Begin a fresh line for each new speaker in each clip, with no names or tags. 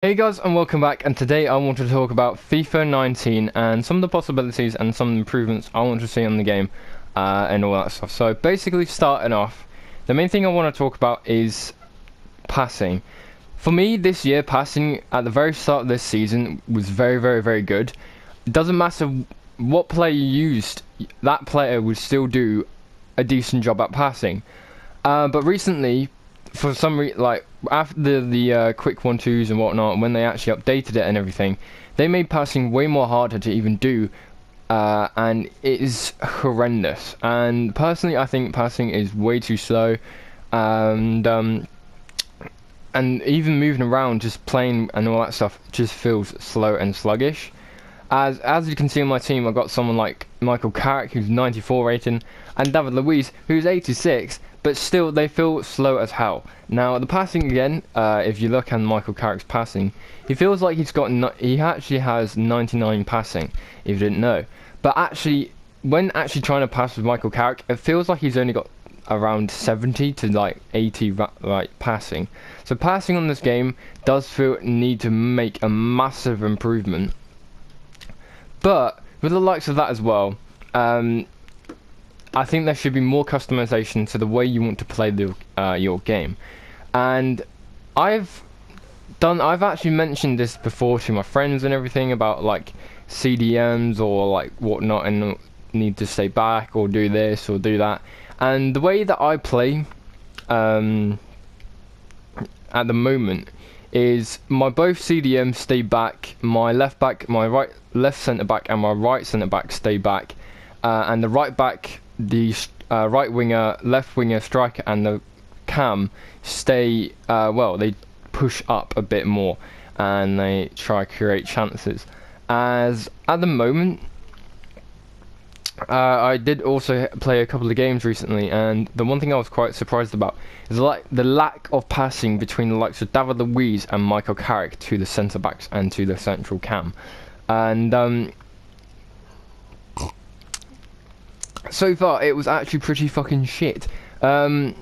Hey guys, and welcome back, and today I want to talk about FIFA 19 and some of the possibilities and some improvements I want to see on the game and all that stuff. So basically, starting off, the main thing I want to talk about is passing. For me this year, passing at the very start of this season was very good. It doesn't matter what player you used, that player would still do a decent job at passing. But recently, for some reason, like after the quick 1-2s and whatnot, when they actually updated it and everything, they made passing way more harder to even do, and it is horrendous. And personally, I think passing is way too slow, and even moving around, just playing and all that stuff, just feels slow and sluggish. As you can see on my team, I've got someone like Michael Carrick, who's 94 rating, and David Luiz, who's 86, but still they feel slow as hell. Now the passing again, if you look at Michael Carrick's passing, he feels like he actually has 99 passing, if you didn't know. But actually, when actually trying to pass with Michael Carrick, it feels like he's only got around 70 to like 80 passing. So passing on this game does need to make a massive improvement. But with the likes of that as well, I think there should be more customization to the way you want to play your game. And I've actually mentioned this before to my friends and everything about like CDMs or like whatnot, and need to stay back or do this or do that. And the way that I play at the moment is my both CDMs stay back, my left centre back and my right centre back stay back, and the right back, the right winger, left winger, striker, and the cam stay. Well, they push up a bit more and they try to create chances. As at the moment, I did also play a couple of games recently, and the one thing I was quite surprised about is like the lack of passing between the likes of David Luiz and Michael Carrick to the centre backs and to the central cam. And so far it was actually pretty fucking shit. And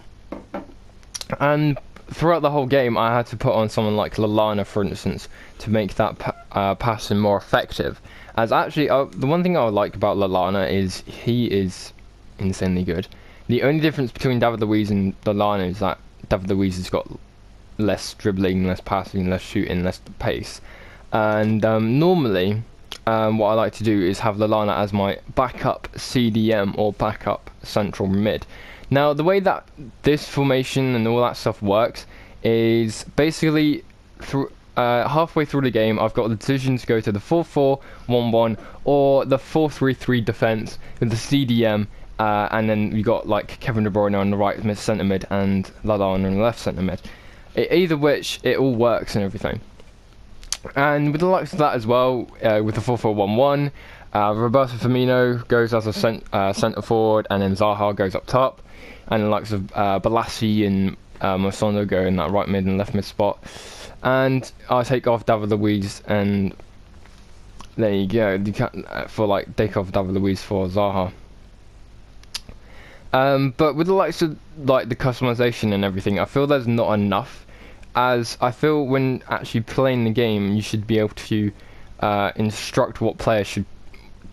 throughout the whole game, I had to put on someone like Lallana, for instance, to make that passing more effective. As actually, the one thing I would like about Lallana is he is insanely good. The only difference between David Luiz and Lallana is that David Luiz has got less dribbling, less passing, less shooting, less pace. And normally, what I like to do is have Lallana as my backup CDM or backup central mid. Now, the way that this formation and all that stuff works is basically halfway through the game, I've got the decision to go to the 4-4-1-1 or the 4-3-3 defense with the CDM, and then you got like Kevin De Bruyne on the right centre mid and Lallana on the left centre mid. Either which, it all works and everything. And with the likes of that as well, with the 4-4-1-1, Roberto Firmino goes as a centre forward, and then Zaha goes up top, and the likes of Balassi and Mosondo go in that right mid and left mid spot. And I take off David Luiz, and there you go. You can take off David Luiz for Zaha. But with the likes of like the customization and everything, I feel there's not enough. As I feel when actually playing the game, you should be able to instruct what player should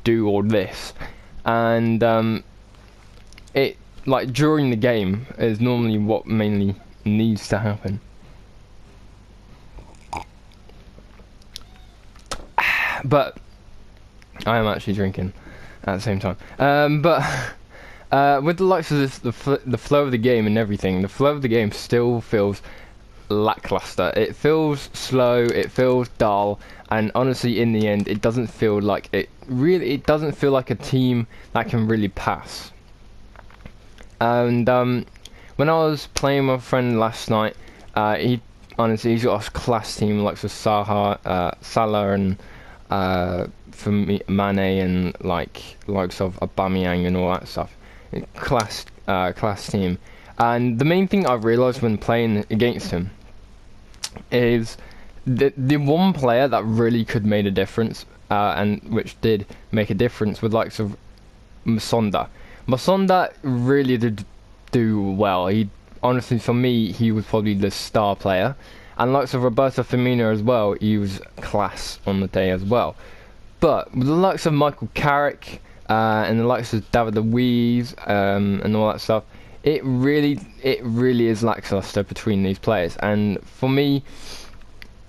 do all this, and it like during the game is normally what mainly needs to happen. But I am actually drinking at the same time. But with the likes of this, the flow of the game and everything, the flow of the game still feels lackluster. It feels slow, it feels dull, and honestly in the end it doesn't feel like it doesn't feel like a team that can really pass. And when I was playing with my friend last night, he's got a class team like Salah and for me, Mane and likes of Aubameyang and all that stuff. Class team. And the main thing I realised when playing against him is the one player that really could make a difference, and which did make a difference, with likes of Masonda. Masonda really did do well. He honestly, for me, he was probably the star player. and likes of Roberto Firmino as well, he was class on the day as well. But with the likes of Michael Carrick and the likes of David Luiz and all that stuff, it really is lackluster between these players. And for me,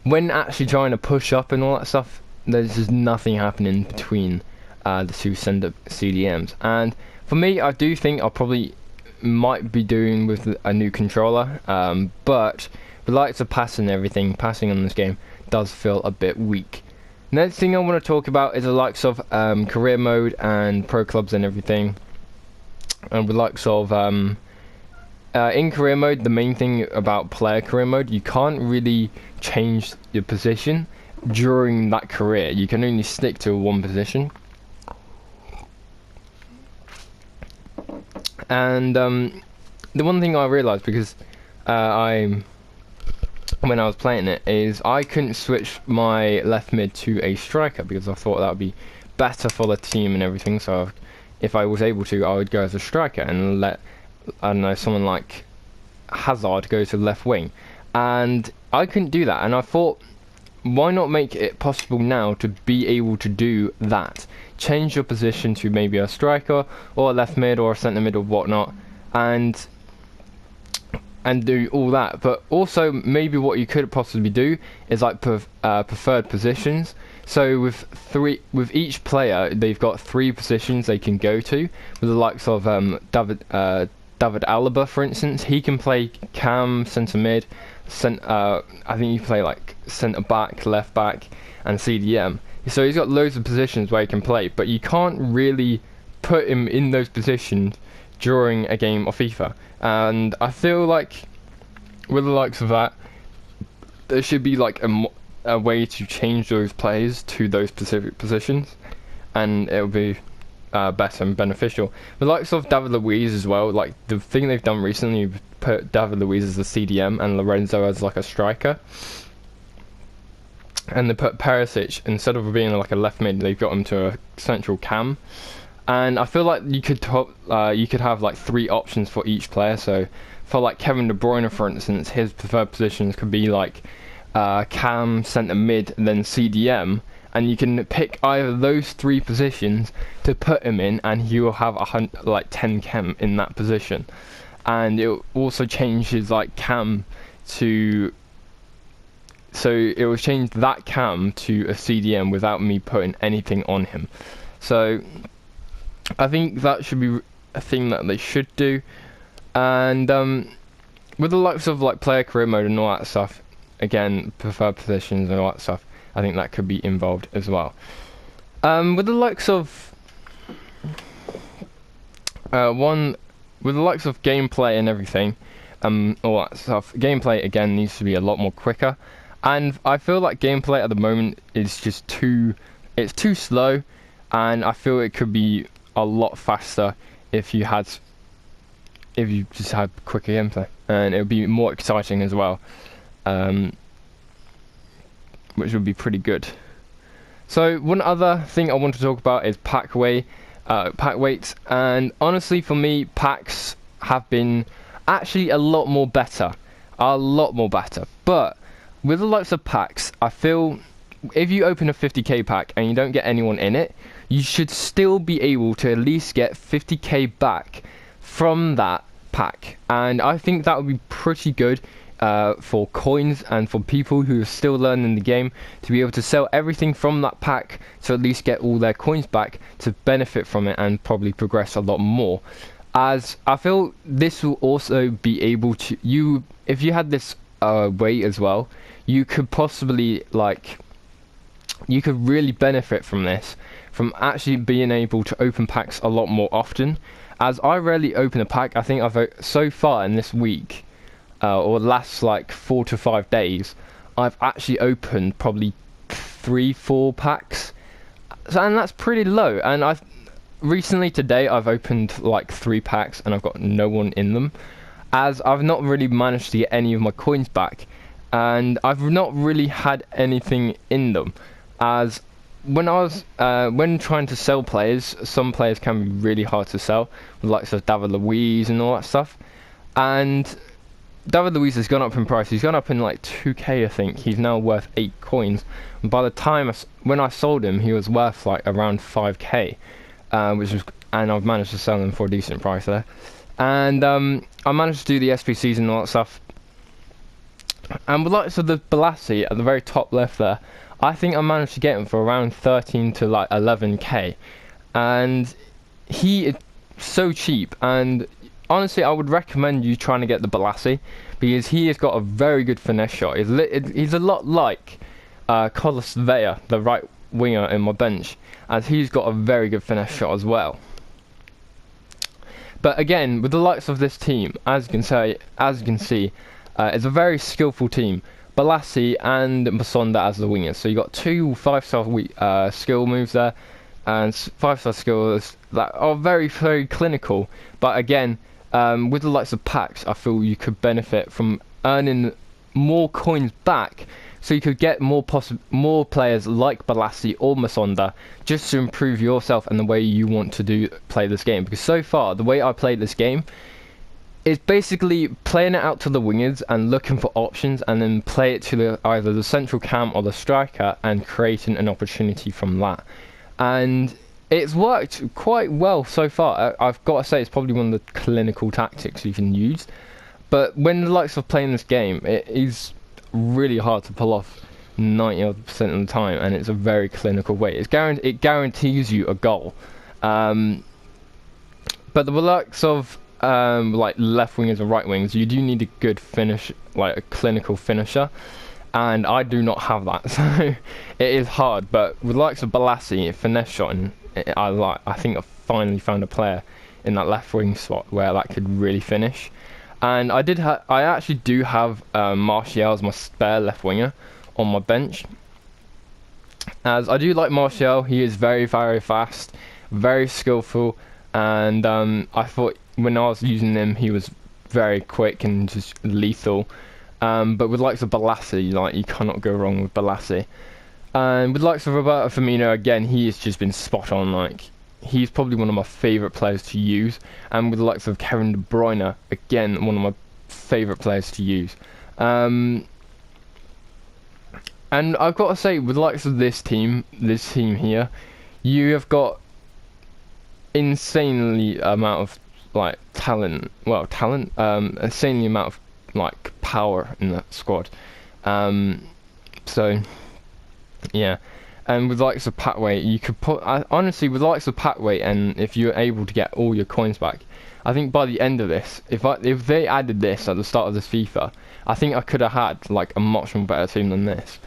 when actually trying to push up and all that stuff, there's just nothing happening between the two centre CDMs. And for me, I do think I probably might be doing with a new controller, but the likes of passing on this game does feel a bit weak. Next thing I want to talk about is the likes of career mode and pro clubs and everything. And the likes of in career mode, the main thing about player career mode, you can't really change your position during that career. You can only stick to one position. And the one thing I realised, because when I was playing it, is I couldn't switch my left mid to a striker, because I thought that would be better for the team and everything. So if I was able to, I would go as a striker and let, I don't know, someone like Hazard go to left wing. And I couldn't do that, and I thought, why not make it possible now to be able to do that? Change your position to maybe a striker or a left mid or a centre mid or whatnot, and do all that. But also maybe what you could possibly do is like preferred positions. So with each player, they've got 3 positions they can go to. With the likes of David Alaba, for instance, he can play cam, centre mid, I think he can play like centre back, left back, and CDM. So he's got loads of positions where he can play, but you can't really put him in those positions during a game of FIFA. And I feel like with the likes of that, there should be like a way to change those players to those specific positions, and it'll be better and beneficial. The likes of David Luiz as well, like the thing they've done recently, put David Luiz as a CDM and Lorenzo as like a striker. And they put Perisic, instead of being like a left mid, they've got him to a central cam. And I feel like you could have like 3 options for each player. So for like Kevin De Bruyne, for instance, his preferred positions could be like cam, centre mid, and then CDM. And you can pick either those 3 positions to put him in, and he will have like 10 cam in that position. And it will also change his like cam to. So it will change that cam to a CDM without me putting anything on him. So I think that should be a thing that they should do. And with the likes of like player career mode and all that stuff, again, preferred positions and all that stuff, I think that could be involved as well. With the likes of with the likes of gameplay and everything, all that stuff, gameplay again needs to be a lot more quicker. And I feel like gameplay at the moment is just too slow, and I feel it could be a lot faster if you just had quicker gameplay, and it would be more exciting as well, which would be pretty good. So one other thing I want to talk about is pack weights, and honestly for me, packs have been actually a lot more better, but with the likes of packs, I feel if you open a 50k pack and you don't get anyone in it, you should still be able to at least get 50k back from that pack. And I think that would be pretty good for coins and for people who are still learning the game, to be able to sell everything from that pack to at least get all their coins back to benefit from it and probably progress a lot more. As I feel this will also be able to, if you had this weight as well, you could possibly you could really benefit from this, from actually being able to open packs a lot more often. As I rarely open a pack, I think I've so far in this week, or last like 4 to 5 days, I've actually opened probably 3-4 packs, and that's pretty low. And recently today I've opened like 3 packs and I've got no one in them, as I've not really managed to get any of my coins back, and I've not really had anything in them. As when trying to sell players, some players can be really hard to sell, with likes of David Luiz and all that stuff. And David Luiz has gone up in price. He's gone up in like 2k, I think. He's now worth 8 coins. And by the time when I sold him, he was worth like around 5k, and I've managed to sell him for a decent price there. And I managed to do the SPCs and all that stuff. And with likes of the Balassi at the very top left there, I think I managed to get him for around 13 to like 11k, and he is so cheap. And honestly, I would recommend you trying to get the Balassi because he has got a very good finesse shot. He's a lot like Carlos Vea, the right winger in my bench, as he's got a very good finesse shot as well. But again, with the likes of this team, as you can see, it's a very skillful team. Balassi and Masonda as the wingers. So you got 2 5-star skill moves there, and 5-star skills that are very, very clinical. But again, with the likes of packs, I feel you could benefit from earning more coins back, so you could get more players like Balassi or Masonda, just to improve yourself and the way you want to play this game. Because so far, the way I played this game, it's basically playing it out to the wingers and looking for options, and then play it to either the central cam or the striker, and creating an opportunity from that. And it's worked quite well so far. I've got to say, it's probably one of the clinical tactics you can use. But when the likes of playing this game, it is really hard to pull off 90% of the time, and it's a very clinical way. It guarantees you a goal. But the likes of like left wingers and right wings, you do need a good finish, like a clinical finisher, and I do not have that, so it is hard. But with the likes of Balassi, finesse shot, and I think I finally found a player in that left wing slot where that could really finish. And I actually do have Martial as my spare left winger on my bench, as I do like Martial. He is very, very fast, very skillful, and I thought when I was using him, he was very quick and just lethal. But with likes of Balassi, like, you cannot go wrong with Balassi. And with likes of Roberto Firmino, again, he has just been spot on. Like, he's probably one of my favourite players to use. And with the likes of Kevin De Bruyne, again, one of my favourite players to use. And I've got to say, with the likes of this team here, you have got insanely amount of like talent, insanely amount of like power in that squad. So yeah, and with likes of Pathway, you could put honestly, with likes of Pathway, and if you're able to get all your coins back, I think by the end of this, if they added this at the start of this FIFA, I think I could have had like a much more better team than this.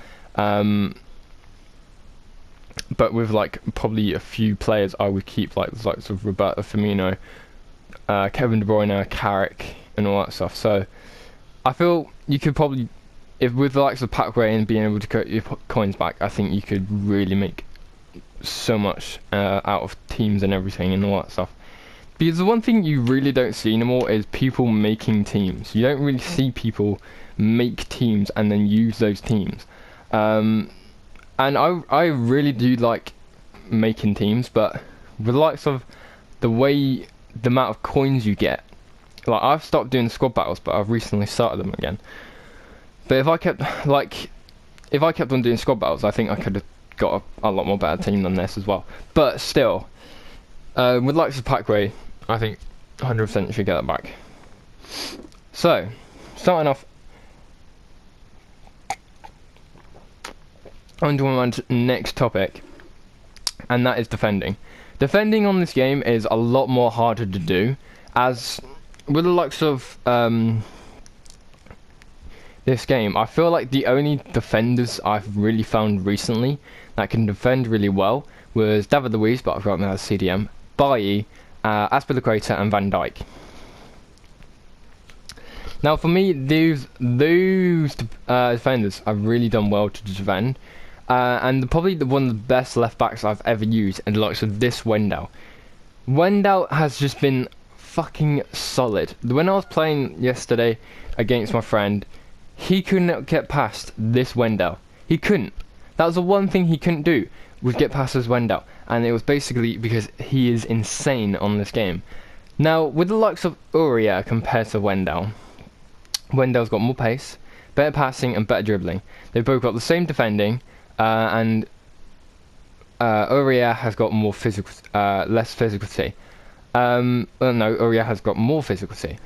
But with like probably a few players I would keep, like the likes of Roberto Firmino, Kevin De Bruyne, Carrick, and all that stuff. So I feel you could probably, if with the likes of Pathway and being able to get your coins back, I think you could really make so much out of teams and everything and all that stuff. Because the one thing you really don't see anymore is people making teams. You don't really see people make teams and then use those teams. And I really do like making teams, but with the likes of the amount of coins you get, like, I've stopped doing squad battles, but I've recently started them again. But if I kept on doing squad battles, I think I could have got a lot more better team than this as well. But still, with likes of Pathway, I think 100% you should get that back. So, starting off, on to my next topic, and that is defending. Defending on this game is a lot more harder to do, as with the likes of this game, I feel like the only defenders I've really found recently that can defend really well was David Luiz, but I've got him as CDM, Bailly, Azpilicueta, and Van Dijk. Now for me, those defenders have really done well to defend. And probably one of the best left backs I've ever used, and the likes of this Wendell. Wendell has just been fucking solid. When I was playing yesterday against my friend, he couldn't get past this Wendell. He couldn't. That was the one thing he couldn't do, was get past this Wendell. And it was basically because he is insane on this game. Now, with the likes of Uria compared to Wendell, Wendell's got more pace, better passing, and better dribbling. They've both got the same defending, and Aurier has got more physical, less physicality. No, Aurier has got more physicality.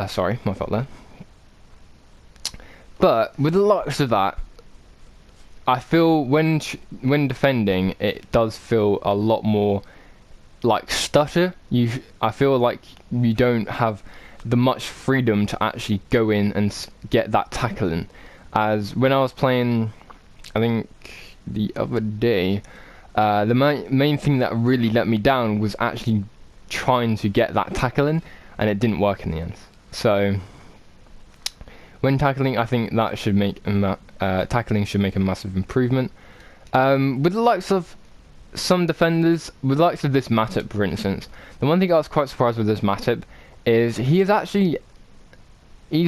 Sorry, my fault there. But with the likes of that, I feel when defending, it does feel a lot more like stutter. I feel like you don't have the much freedom to actually go in and get that tackling. As when I was playing, I think the other day, the main thing that really let me down was actually trying to get that tackling, and it didn't work in the end. So when tackling, I think that should make tackling should make a massive improvement. With the likes of some defenders, with the likes of this Matip, for instance, the one thing I was quite surprised with this Matip is he's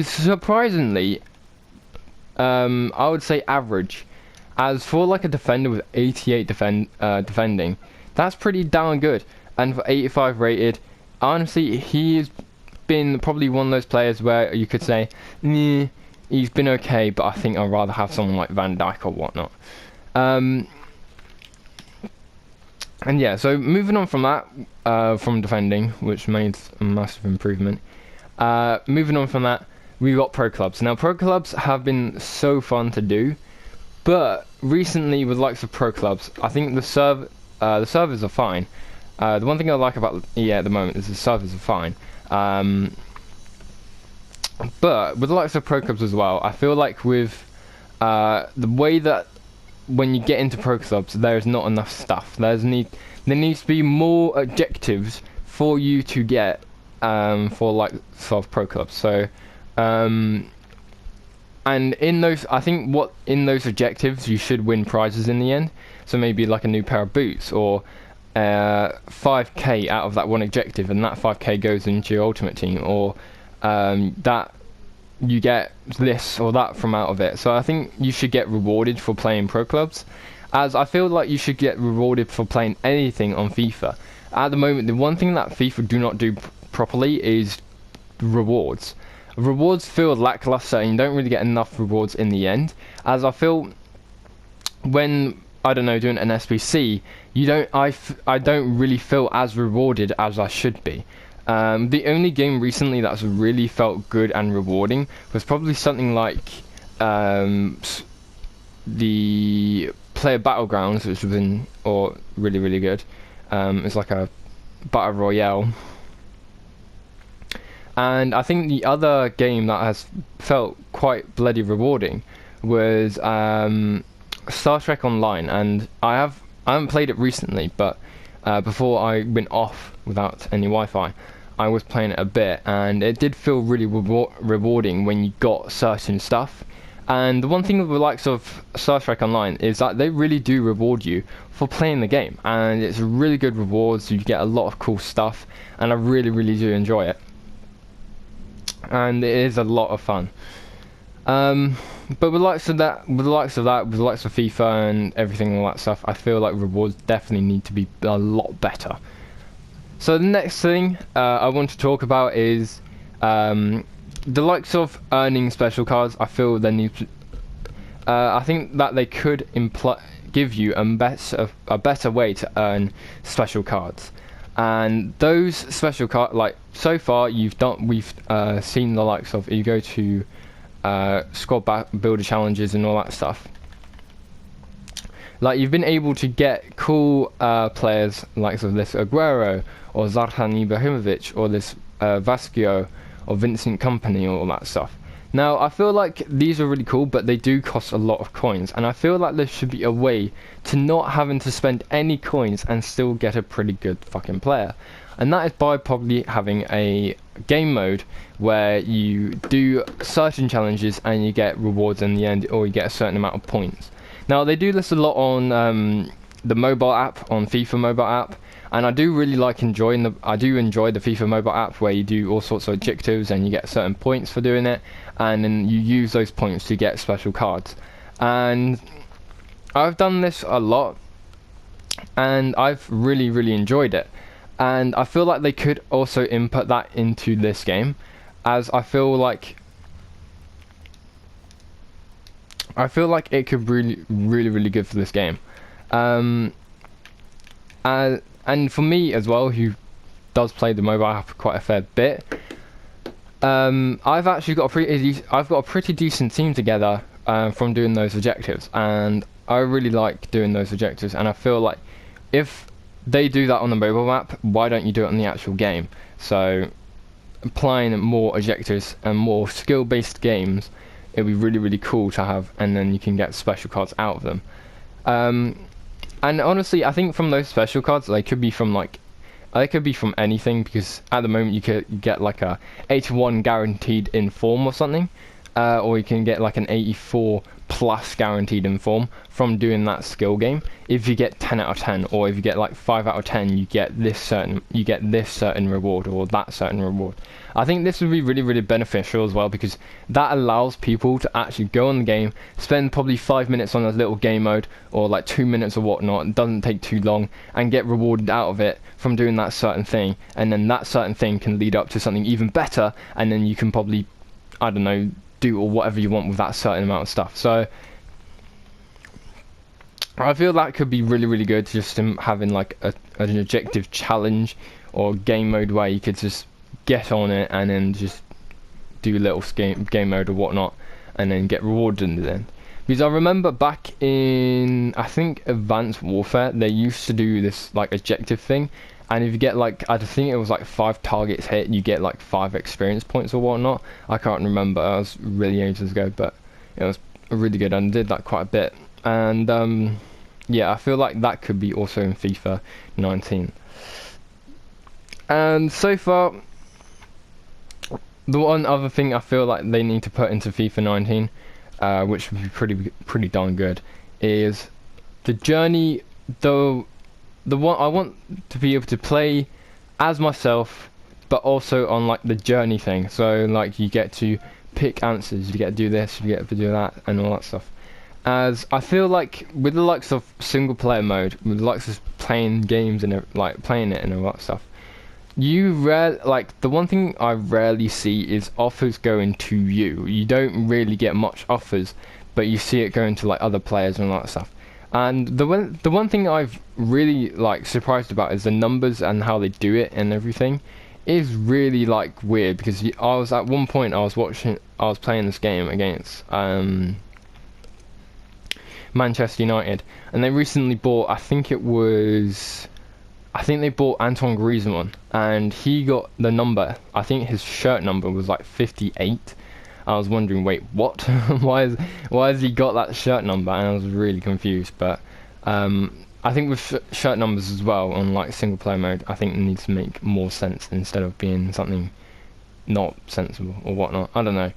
surprisingly, I would say average. As for like a defender with 88 defending, that's pretty damn good. And for 85 rated, honestly, he's been probably one of those players where you could say, nah, he's been okay, but I think I'd rather have someone like Van Dijk or whatnot. And yeah, so moving on from that, from defending, which made a massive improvement. Moving on from that, we've got pro clubs. Now, pro clubs have been so fun to do, but recently with likes of pro clubs, I think the servers are fine. The one thing I like about EA at the moment is the servers are fine. But with the likes of pro clubs as well, I feel like with the way that when you get into pro clubs, there's not enough stuff. There needs to be more objectives for you to get for like sort of pro clubs. So and in those, I think in those objectives you should win prizes in the end. So maybe like a new pair of boots, or 5k out of that one objective, and that 5k goes into your ultimate team, or that you get this or that from out of it. So I think you should get rewarded for playing pro clubs, as I feel like you should get rewarded for playing anything on FIFA. At the moment, the one thing that FIFA do not do properly is rewards. Rewards feel lackluster, and you don't really get enough rewards in the end, as I feel when, I don't know, doing an SBC, I don't really feel as rewarded as I should be. The only game recently that's really felt good and rewarding was probably something like the Player Battlegrounds, which was really good. It's like a battle royale. And I think the other game that has felt quite bloody rewarding was Star Trek Online, and I haven't played it recently, but before I went off without any Wi-Fi, I was playing it a bit, and it did feel really rewarding when you got certain stuff. And the one thing with the likes of Star Trek Online is that they really do reward you for playing the game, and it's really good rewards. You get a lot of cool stuff, and I really do enjoy it, and it is a lot of fun. But with the likes of FIFA and everything, all that stuff, I feel like rewards definitely need to be a lot better. So the next thing I want to talk about is the likes of earning special cards. I feel they need to, I think that they could give you a better way to earn special cards. And those special cards, like so far we've seen the likes of, you go to squad builder challenges and all that stuff, like you've been able to get cool players like of this Aguero or Zlatan Ibrahimovic or this Vasquez or Vincent Kompany, or all that stuff. Now I feel like these are really cool, but they do cost a lot of coins, and I feel like there should be a way to not having to spend any coins and still get a pretty good fucking player. And that is by probably having a game mode where you do certain challenges and you get rewards in the end, or you get a certain amount of points. Now they do this a lot on the mobile app, on FIFA mobile app, and I do really enjoy the FIFA mobile app, where you do all sorts of objectives and you get certain points for doing it, and then you use those points to get special cards. And I've done this a lot, and I've really enjoyed it. And I feel like they could also input that into this game, as I feel like I feel like it could really good for this game. Um, and for me as well, who does play the mobile app quite a fair bit, I've actually got a pretty decent team together from doing those objectives, and I really like doing those objectives. And I feel like if they do that on the mobile map, why don't you do it in the actual game? So applying more objectives and more skill-based games, it'd be really cool to have, and then you can get special cards out of them. And honestly, I think from those special cards, they could be from anything, because at the moment you could get like a 81 guaranteed in form or something, or you can get like an 84 plus guaranteed in form from doing that skill game. If you get 10 out of 10, or if you get like 5 out of 10, you get this certain reward, or that certain reward. I think this would be really beneficial as well, because that allows people to actually go on the game, spend probably 5 minutes on a little game mode, or like 2 minutes or whatnot. It doesn't take too long, and get rewarded out of it from doing that certain thing, and then that certain thing can lead up to something even better, and then you can probably, I don't know, do or whatever you want with that certain amount of stuff. So I feel that could be really good, just having like an objective challenge or game mode where you could just get on it and then just do little game mode or whatnot, and then get rewarded in the end. Because I remember back in, I think, Advanced Warfare, they used to do this like objective thing, and if you get like, I think it was like 5 targets hit, you get like 5 experience points or whatnot. I can't remember, it was really ages ago, but it was really good, and I did that quite a bit. And yeah, I feel like that could be also in FIFA 19. And so far, the one other thing I feel like they need to put into FIFA 19, which would be pretty darn good, is the journey. The one I want to be able to play as myself, but also on like the journey thing. So like you get to pick answers, you get to do this, you get to do that, and all that stuff. As I feel like with the likes of single player mode, with the likes of playing games and like playing it and all that stuff, the one thing I rarely see is offers going to you. You don't really get much offers, but you see it going to like other players and all that stuff. And the one thing I've really like surprised about is the numbers and how they do it and everything is really like weird, because I was at one point I was playing this game against Manchester United, and they recently bought, I think they bought Antoine Griezmann, and he got the number, I think his shirt number was like 58. I was wondering, wait, what? why has he got that shirt number? And I was really confused. But I think with shirt numbers as well on like single player mode, I think it needs to make more sense instead of being something not sensible or whatnot. I don't know.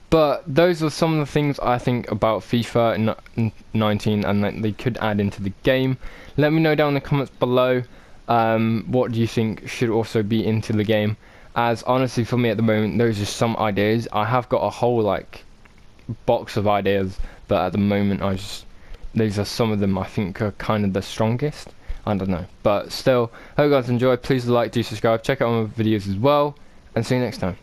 But those are some of the things I think about FIFA 19 and that they could add into the game. Let me know down in the comments below, what do you think should also be into the game. As honestly, for me at the moment, those are some ideas. I have got a whole like box of ideas, but at the moment these are some of them I think are kind of the strongest. I don't know, but still, hope you guys enjoyed. Please like, do subscribe, check out my videos as well, and see you next time.